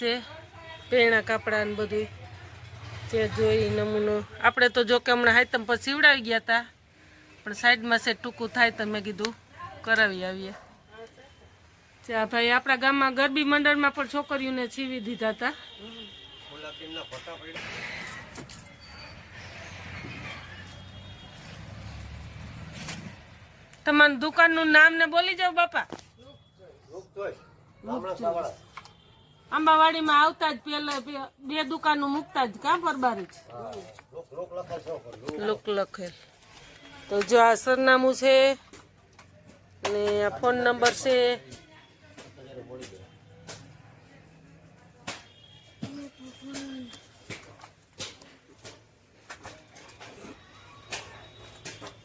છે પેણા કાપડા ને બધું જે જોઈ નમૂનો આપણે તો જો કે હમણાં હાઈતમ પર સીવડાવી ગયા હતા પણ સાઈડમાં છે ટૂંકું થાય તો મેં કીધું કરાવી આવીએ ચા ભાઈ આપણા ગામમાં ગરબી મંડળમાં પણ છોકરીઓને સીવી દીધા હતા તમારી દુકાનનું નામ ને બોલી જાવ બાપા આંબાવાડીમાં આવતા જ પેલા બે દુકાનો મૂકતા જ કાં પરબારી લોક લખેલ તો જો આ સરનામું છે અને આ ફોન નંબર છે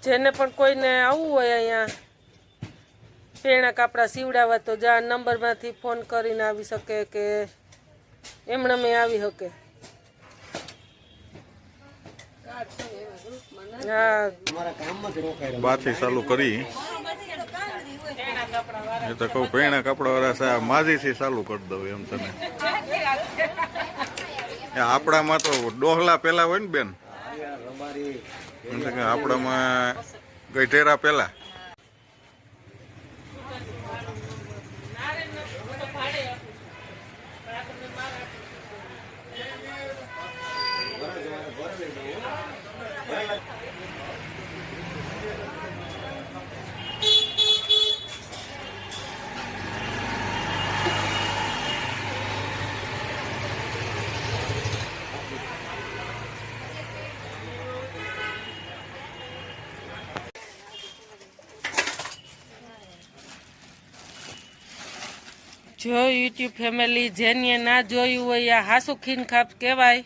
જેને પણ કોઈને આવવું હોય અહીંયા પેણા કાપડા સીવડાવવા તો જ્યાં નંબરમાંથી ફોન કરીને આવી શકે કે એમણે મેં આવી શકે હા બાથી ચાલુ કરી એ તો કહું પેણા કપડા વાળા માજીથી ચાલુ કરી દઉં એમ તને આપણામાં તો ડોહલા પેલા હોય ને બેન આપણામાં ગઈઢેરા પેલા જો યુટ્યુબ ફેમિલી જેને ના જોયું હોય આ હાસુ ખીન ખાપ કહેવાય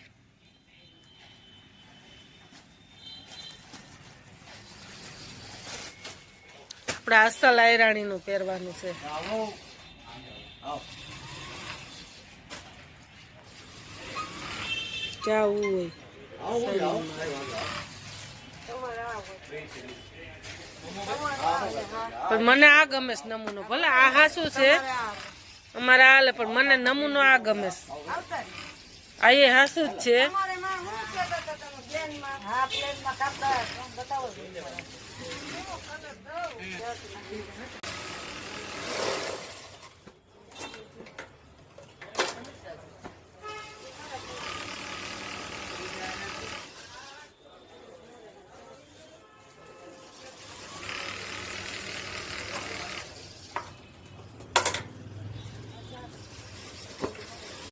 આપણે અસલ આયરાણીનું પહેરવાનું છે જાવું હોય પણ મને આ ગમે છે નમૂનો ભલે આ હાસુ છે અમારે હાલે પણ મને નમૂનો આ ગમે છે આ એ હાસુ જ છે